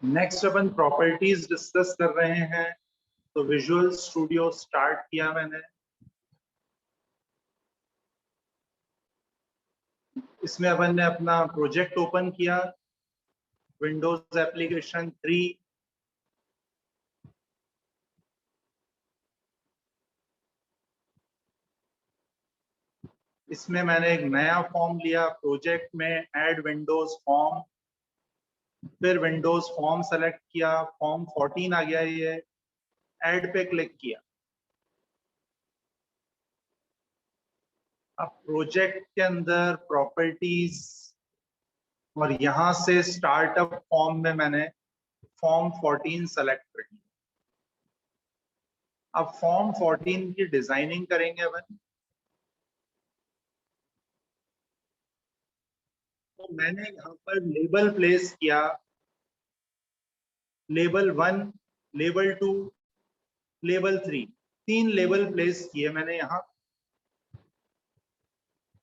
Next अपन properties discuss कर रहे हैं। तो विजुअल स्टूडियो स्टार्ट किया मैंने। इसमें अपन ने अपना प्रोजेक्ट ओपन किया, विंडोज एप्लीकेशन 3। इसमें मैंने एक नया फॉर्म लिया, प्रोजेक्ट में ऐड विंडोज फॉर्म। फिर विंडोज फॉर्म सेलेक्ट किया, फॉर्म 14 आ गया, ये ऐड पे क्लिक किया। अब प्रोजेक्ट के अंदर प्रॉपर्टीज और यहां से स्टार्टअप फॉर्म में मैंने फॉर्म 14 सेलेक्ट कर लिया। अब फॉर्म 14 की डिजाइनिंग करेंगे अपन। तो मैंने यहाँ पर लेबल प्लेस किया, label 1, label 2, label 3, 3 label place किए मैंने यहाँ।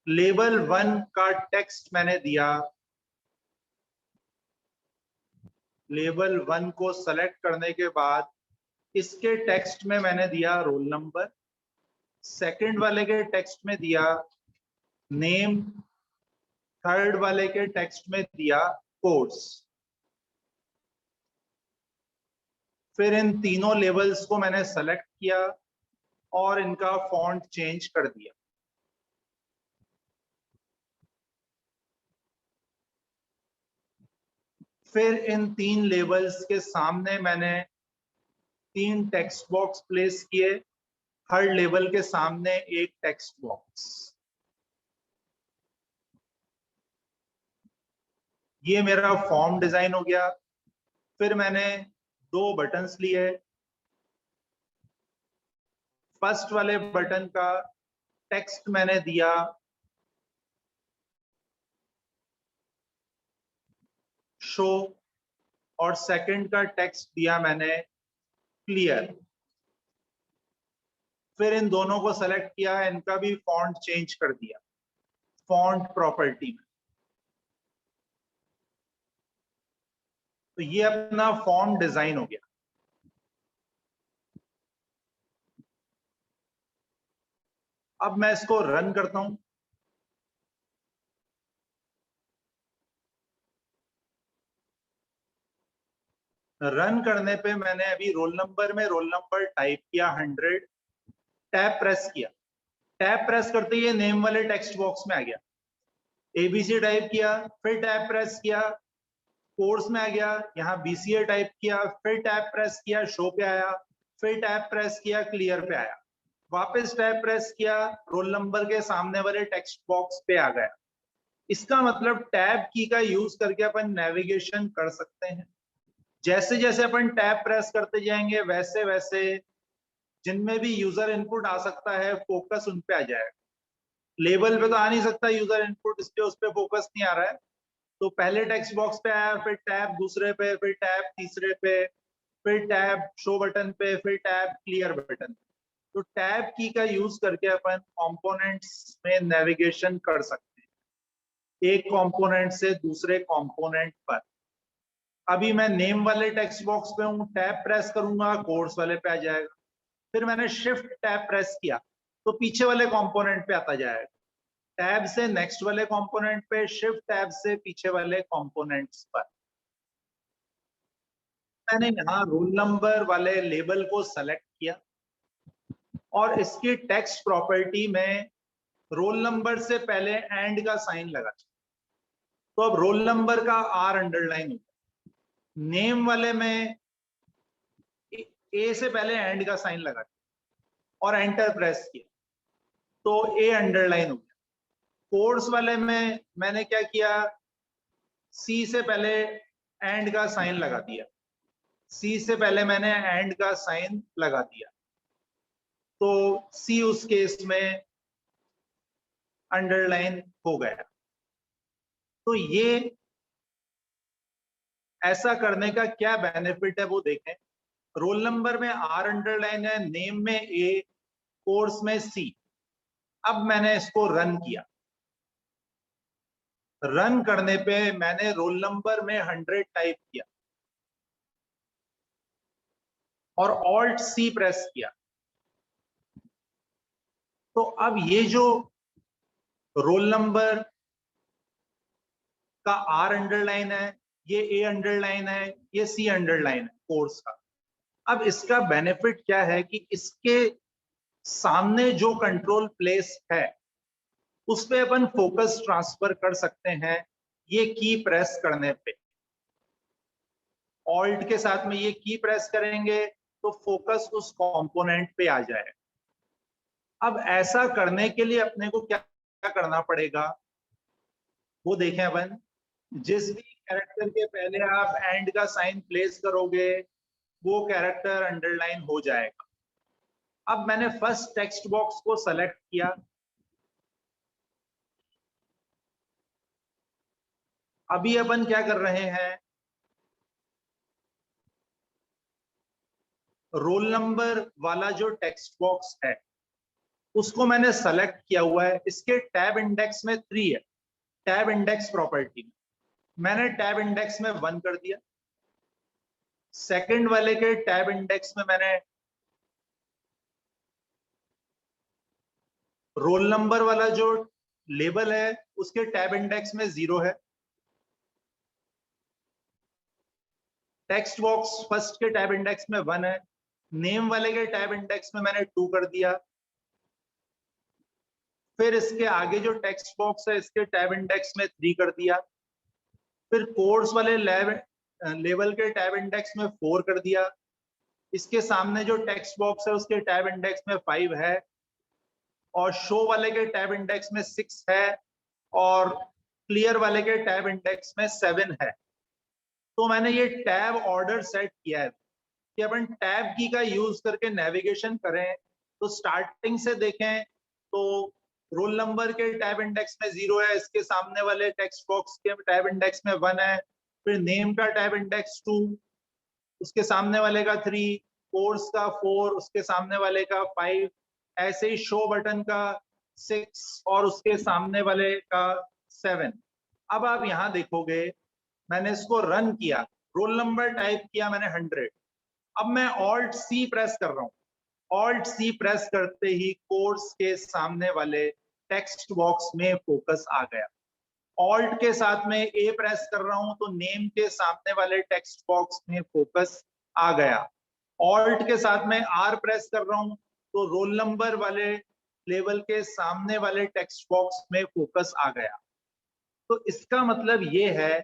लेबल 1 का टेक्स्ट मैंने दिया, लेबल 1 को सेलेक्ट करने के बाद इसके टेक्स्ट में मैंने दिया रोल नंबर, सेकंड वाले के टेक्स्ट में दिया नेम, थर्ड वाले के टेक्स्ट में दिया कोर्स। फिर इन तीनों लेबल्स को मैंने सेलेक्ट किया और इनका फॉन्ट चेंज कर दिया। फिर इन 3 लेबल्स के सामने मैंने 3 टेक्स्ट बॉक्स प्लेस किए, हर लेबल के सामने एक टेक्स्ट बॉक्स। ये मेरा फॉर्म डिजाइन हो गया। फिर मैंने 2 बटन्स लिए। फर्स्ट वाले बटन का टेक्स्ट मैंने दिया शो और सेकंड का टेक्स्ट दिया मैंने क्लियर। फिर इन दोनों को सेलेक्ट किया, इनका भी फॉन्ट चेंज कर दिया फॉन्ट प्रॉपर्टी में। तो ये अपना फॉर्म डिजाइन हो गया। अब मैं इसको रन करता हूं। रन करने पे मैंने अभी रोल नंबर में रोल नंबर टाइप किया 100, टैब प्रेस किया। टैब प्रेस करते ही नेम वाले टेक्स्ट बॉक्स में आ गया। एबीसी टाइप किया, फिर टैब प्रेस किया, कोर्स में आ गया। यहाँ बीसीए टाइप किया, फिर टैब प्रेस किया, शो पे आया। फिर टैब प्रेस किया, क्लियर पे आया। वापस टैब प्रेस किया, रोल नंबर के सामने वाले टेक्स्ट बॉक्स पे आ गया। इसका मतलब टैब की का यूज करके अपन नेविगेशन कर सकते हैं। जैसे जैसे अपन टैब प्रेस करते जाएंगे वैसे वैसे जिनमें भी यूजर इनपुट आ सकता है फोकस उन पे आ जाएगा। लेबल पे तो आ नहीं सकता यूजर इनपुट, इसलिए उस पे फोकस नहीं आ रहा है। तो पहले टेक्स्ट बॉक्स पे आया, फिर टैब दूसरे पे, फिर टैब तीसरे पे, फिर टैब शो बटन पे, फिर टैब क्लियर बटन। तो टैब की का यूज करके अपन कंपोनेंट्स में नेविगेशन कर सकते हैं, एक कंपोनेंट से दूसरे कंपोनेंट पर। अभी मैं नेम वाले टेक्स्ट बॉक्स पे हूँ, टैब प्रेस करूंगा कोर्स वाले पे आ जाएगा। फिर मैंने शिफ्ट टैब प्रेस किया तो पीछे वाले कंपोनेंट पे आता जाएगा। टैब से नेक्स्ट वाले कंपोनेंट पे, शिफ्ट टैब से पीछे वाले कंपोनेंट्स पर। मैंने यहाँ रोल नंबर वाले लेबल को सेलेक्ट किया और इसकी टेक्स्ट प्रॉपर्टी में रोल नंबर से पहले एंड का साइन लगा। तो अब रोल नंबर का आर अंडरलाइन होगा। नेम वाले में ए से पहले एंड का साइन लगा और एंटर प्रेस किया तो ए अंडरलाइन हो गया। कोर्स वाले में मैंने क्या किया, सी से पहले एंड का साइन लगा दिया, सी से पहले मैंने एंड का साइन लगा दिया तो सी उस केस में अंडरलाइन हो गया। तो ये ऐसा करने का क्या बेनिफिट है वो देखें। रोल नंबर में आर अंडरलाइन है, नेम में ए, कोर्स में सी। अब मैंने इसको रन किया। रन करने पे मैंने रोल नंबर में 100 टाइप किया, और ऑल्ट सी प्रेस किया, तो अब ये जो रोल नंबर का आर अंडरलाइन है, ये ए अंडरलाइन है, ये सी अंडरलाइन है कोर्स का। अब इसका बेनिफिट क्या है कि इसके सामने जो कंट्रोल प्लेस है उस पे अपन फोकस ट्रांसफर कर सकते हैं ये की प्रेस करने पे। ऑल्ट के साथ में ये की प्रेस करेंगे तो फोकस उस कंपोनेंट पे आ जाए। अब ऐसा करने के लिए अपने को क्या करना पड़ेगा वो देखें अपन। जिस भी कैरेक्टर के पहले आप एंड का साइन प्लेस करोगे वो कैरेक्टर अंडरलाइन हो जाएगा। अब मैंने फर्स्ट टेक्स्ट बॉक्स को सेलेक्ट किया, अभी अपन क्या कर रहे हैं, रोल नंबर वाला जो टेक्स्ट बॉक्स है उसको मैंने सेलेक्ट किया हुआ है। इसके टैब इंडेक्स में 3 है, टैब इंडेक्स प्रॉपर्टी में मैंने टैब इंडेक्स में 1 कर दिया। सेकंड वाले के टैब इंडेक्स में मैंने रोल नंबर वाला जो लेबल है उसके टैब इंडेक्स में 0 है। टेक्स्ट बॉक्स फर्स्ट के टैब इंडेक्स में 1 है। नेम वाले के टैब इंडेक्स में मैंने 2 कर दिया। फिर इसके आगे जो टेक्स्ट बॉक्स है इसके टैब इंडेक्स में 3 कर दिया। फिर कोर्स वाले लेवल के टैब इंडेक्स में 4 कर दिया। इसके सामने जो टेक्स्ट बॉक्स है उसके टैब इंडेक्स में 5 है और शो वाले के टैब इंडेक्स में 6 है और क्लियर वाले के टैब इंडेक्स में 7 है। तो मैंने ये टैब ऑर्डर सेट किया है कि अपन टैब की का यूज करके नेविगेशन करें। तो स्टार्टिंग से देखें तो रोल नंबर के टैब इंडेक्स में 0 है, इसके सामने वाले टेक्स्ट बॉक्स के टैब इंडेक्स में 1 है। फिर नेम का टैब इंडेक्स 2, उसके सामने वाले का 3, कोर्स का 4, उसके सामने वाले का 5, ऐसे ही शो बटन का 6 और उसके सामने वाले का 7। अब आप यहां देखोगे मैंने इसको रन किया, रोल नंबर टाइप किया मैंने 100। अब मैं ऑल्ट सी प्रेस कर रहा हूं, ऑल्ट सी प्रेस करते ही कोर्स के सामने वाले टेक्स्ट बॉक्स में फोकस आ गया। ऑल्ट के साथ में ए प्रेस कर रहा हूं तो नेम के सामने वाले टेक्स्ट बॉक्स में फोकस आ गया। ऑल्ट के साथ में आर प्रेस कर रहा हूं तो रोल नंबर वाले लेवल के सामने वाले टेक्स्ट बॉक्स में फोकस आ गया। तो इसका मतलब ये है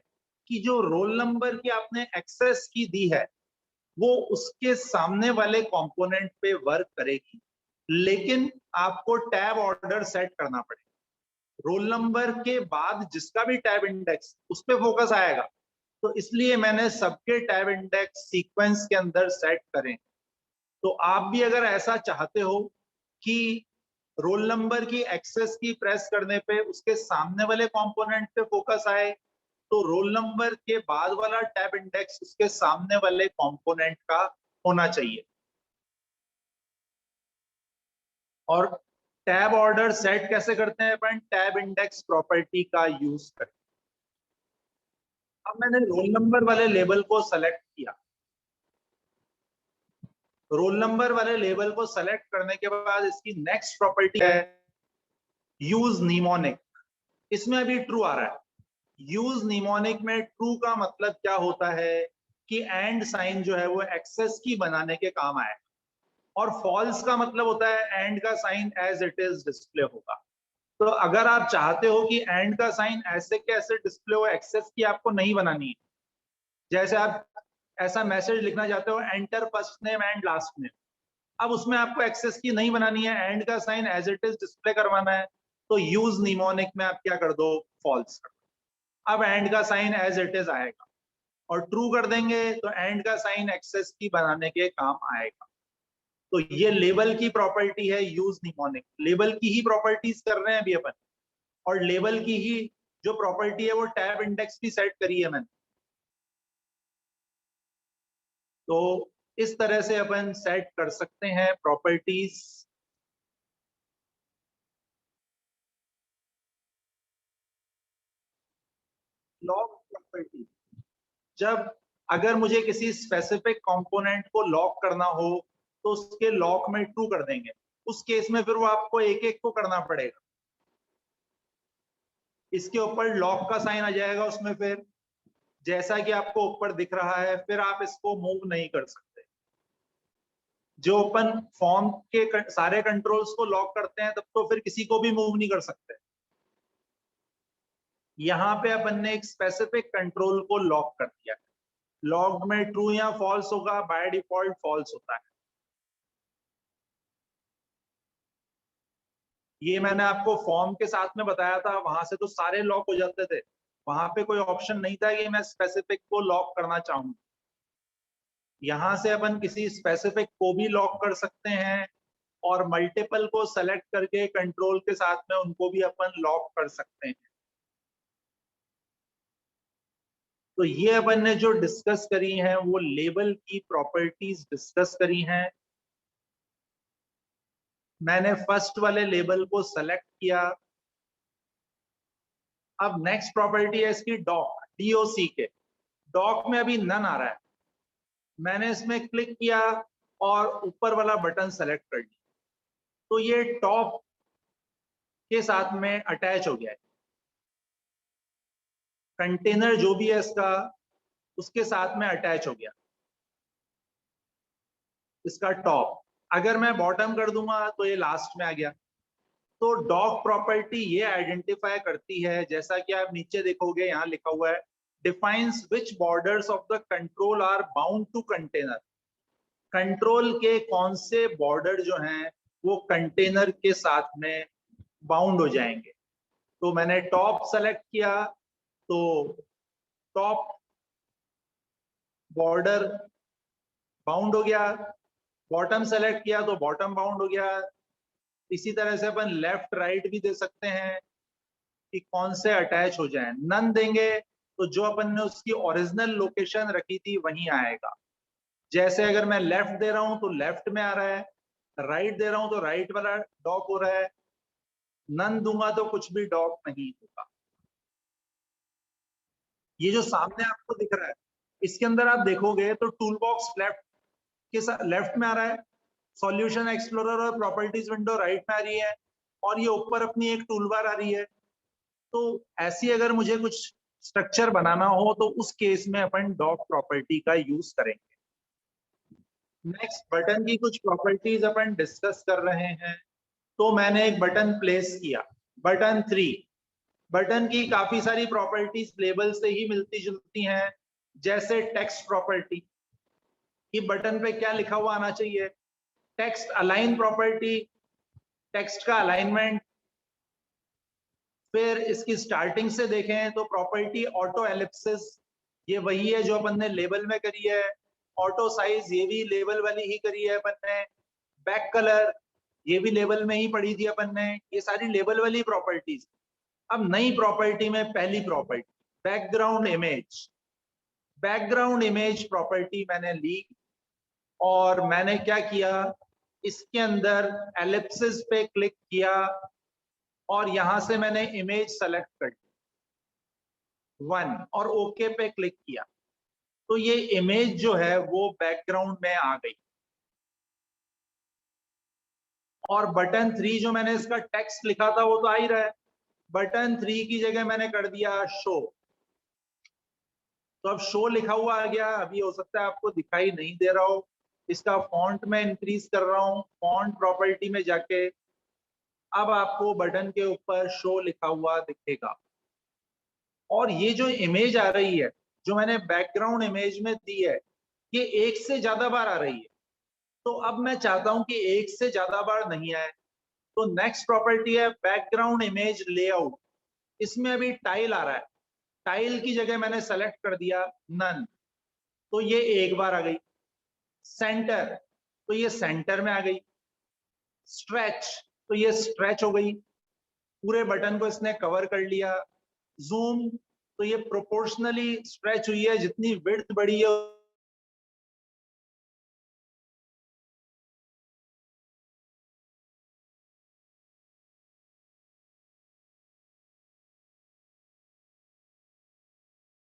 कि जो रोल नंबर की आपने एक्सेस की दी है वो उसके सामने वाले कंपोनेंट पे वर्क करेगी, लेकिन आपको टैब ऑर्डर सेट करना पड़ेगा। रोल नंबर के बाद जिसका भी टैब इंडेक्स उस पे फोकस आएगा, तो इसलिए मैंने सबके टैब इंडेक्स सीक्वेंस के अंदर सेट करें। तो आप भी अगर ऐसा चाहते हो कि रोल नंबर की एक्सेस की प्रेस करने पे उसके सामने वाले कंपोनेंट पे फोकस आए तो रोल नंबर के बाद वाला टैब इंडेक्स उसके सामने वाले कंपोनेंट का होना चाहिए। और टैब ऑर्डर सेट कैसे करते हैं अपन, टैब इंडेक्स प्रॉपर्टी का यूज करके। अब मैंने रोल नंबर वाले लेबल को सेलेक्ट किया, रोल नंबर वाले लेबल को सेलेक्ट करने के बाद इसकी नेक्स्ट प्रॉपर्टी है यूज निमोनिक। इसमें अभी ट्रू आ रहा है। यूज निमोनिक में ट्रू का मतलब क्या होता है कि एंड साइन जो है वो एक्सेस की बनाने के काम आए, और फॉल्स का मतलब होता है एंड का sign as it is display होगा। तो अगर आप चाहते हो कि एंड का साइन ऐसे कैसे डिस्प्ले हो, एक्सेस की आपको नहीं बनानी है। जैसे आप ऐसा मैसेज लिखना चाहते हो enter first name and last name, अब उसमें आपको एक्सेस की नहीं बनानी है, एंड का sign as it is display करवाना है, तो यूज निमोनिक में आप क्या कर दो, फॉल्स कर दो। अब एंड का साइन एज इट इज आएगा, और ट्रू कर देंगे तो एंड का साइन एक्सेस की बनाने के काम आएगा। तो ये लेबल की प्रॉपर्टी है यूज निमोनिक। लेबल की ही प्रॉपर्टीज कर रहे हैं अभी अपन, और लेबल की ही जो प्रॉपर्टी है वो टैब इंडेक्स भी सेट करी है मैंने। तो इस तरह से अपन सेट कर सकते हैं प्रॉपर्टीज। लॉग प्रॉपर्टी, जब अगर मुझे किसी स्पेसिफिक कंपोनेंट को लॉक करना हो तो उसके लॉक में ट्रू कर देंगे, उस केस में फिर वो आपको एक एक को करना पड़ेगा। इसके ऊपर लॉक का साइन आ जाएगा, उसमें फिर जैसा कि आपको ऊपर दिख रहा है, फिर आप इसको मूव नहीं कर सकते। जो अपन फॉर्म के सारे कंट्रोल्स को लॉक करते हैं तब तो फिर किसी को भी मूव नहीं कर सकते। यहां पे अपन ने एक स्पेसिफिक कंट्रोल को लॉक कर दिया। लॉक्ड में ट्रू या फॉल्स होगा, बाय डिफॉल्ट फॉल्स होता है। ये मैंने आपको फॉर्म के साथ में बताया था, वहां से तो सारे लॉक हो जाते थे, वहां पे कोई ऑप्शन नहीं था कि मैं स्पेसिफिक को लॉक करना चाहूँ। यहां से अपन किसी स्पेसिफिक को भी लॉक कर सकते हैं और मल्टीपल को सेलेक्ट करके कंट्रोल के साथ में उनको भी अपन लॉक कर सकते हैं। तो ये अपन ने जो डिस्कस करी हैं वो लेबल की प्रॉपर्टीज डिस्कस करी हैं। मैंने फर्स्ट वाले लेबल को सेलेक्ट किया। अब नेक्स्ट प्रॉपर्टी है इसकी डॉक, डीओसी के। डॉक में अभी नन आ रहा है, मैंने इसमें क्लिक किया और ऊपर वाला बटन सेलेक्ट कर लिया, तो ये टॉप के साथ में अटैच हो गया है। कंटेनर जो भी है इसका, उसके साथ में अटैच हो गया इसका टॉप। अगर मैं बॉटम कर दूंगा तो ये लास्ट में आ गया। तो डॉक प्रॉपर्टी ये आइडेंटिफाई करती है, जैसा कि आप नीचे देखोगे यहां लिखा हुआ है, defines which borders of the control are bound to container. Control के कौन से बॉर्डर जो हैं वो कंटेनर के साथ में बाउंड हो जाएंगे। तो मैंने टॉप सेलेक्ट किया तो टॉप बॉर्डर बाउंड हो गया, बॉटम सेलेक्ट किया तो बॉटम बाउंड हो गया। इसी तरह से अपन लेफ्ट राइट भी दे सकते हैं कि कौन से अटैच हो जाएं। नन देंगे तो जो अपन ने उसकी ओरिजिनल लोकेशन रखी थी वहीं आएगा। जैसे अगर मैं लेफ्ट दे रहा हूं तो लेफ्ट में आ रहा है, राइट दे रहा हूं तो राइट वाला डॉक हो रहा है, नन दूंगा तो कुछ भी डॉक नहीं होगा। ये जो सामने आपको दिख रहा है, इसके अंदर आप देखोगे तो टूल बॉक्स लेफ्ट के साथ लेफ्ट में आ रहा है, सॉल्यूशन एक्सप्लोरर और प्रॉपर्टीज विंडो राइट में आ रही है, और ये ऊपर अपनी एक टूल बार आ रही है। तो ऐसी अगर मुझे कुछ स्ट्रक्चर बनाना हो तो उस केस में अपन डॉक प्रॉपर्टी का यूज करेंगे। नेक्स्ट बटन की कुछ प्रॉपर्टीज अपन डिस्कस कर रहे हैं। तो मैंने एक बटन प्लेस किया, बटन 3। बटन की काफी सारी प्रॉपर्टीज लेबल से ही मिलती जुलती हैं, जैसे टेक्स्ट प्रॉपर्टी कि बटन पे क्या लिखा हुआ आना चाहिए, टेक्स्ट अलाइन प्रॉपर्टी, टेक्स्ट का अलाइनमेंट। फिर इसकी स्टार्टिंग से देखें तो प्रॉपर्टी ऑटो एलिप्सिस, ये वही है जो अपन ने लेबल में करी है। ऑटो साइज ये भी लेबल वाली ही करी है अपन ने। बैक कलर ये भी लेबल में ही पढ़ी थी अपन ने। ये सारी लेबल वाली प्रॉपर्टीज। अब नई प्रॉपर्टी में पहली property background image. Background image property मैंने ली और मैंने क्या किया, इसके अंदर एलिप्सिस पे क्लिक किया और यहां से मैंने इमेज सेलेक्ट कर ली 1 और ओके पे क्लिक किया, तो ये इमेज जो है वो बैकग्राउंड में आ गई। और बटन 3 जो मैंने इसका टेक्स्ट लिखा था वो तो आ ही रहा है। बटन 3 की जगह मैंने कर दिया शो, तो अब शो लिखा हुआ आ गया। अभी हो सकता है आपको दिखाई नहीं दे रहा हो, इसका फॉन्ट में इंक्रीज कर रहा हूं, फॉन्ट प्रॉपर्टी में जाके अब आपको बटन के ऊपर शो लिखा हुआ दिखेगा। और ये जो इमेज आ रही है, जो मैंने बैकग्राउंड इमेज में दी है, ये एक से ज्यादा बार आ रही है। तो अब मैं चाहता हूं कि एक से ज्यादा बार नहीं आए, तो नेक्स्ट प्रॉपर्टी है बैकग्राउंड इमेज लेआउट। इसमें अभी टाइल आ रहा है, टाइल की जगह मैंने सेलेक्ट कर दिया नन, तो ये एक बार आ गई। सेंटर, तो ये सेंटर में आ गई। स्ट्रेच, तो ये स्ट्रेच हो गई, पूरे बटन को इसने कवर कर लिया। जूम, तो ये प्रोपोर्शनली स्ट्रेच हुई है, जितनी विड्थ बढ़ी है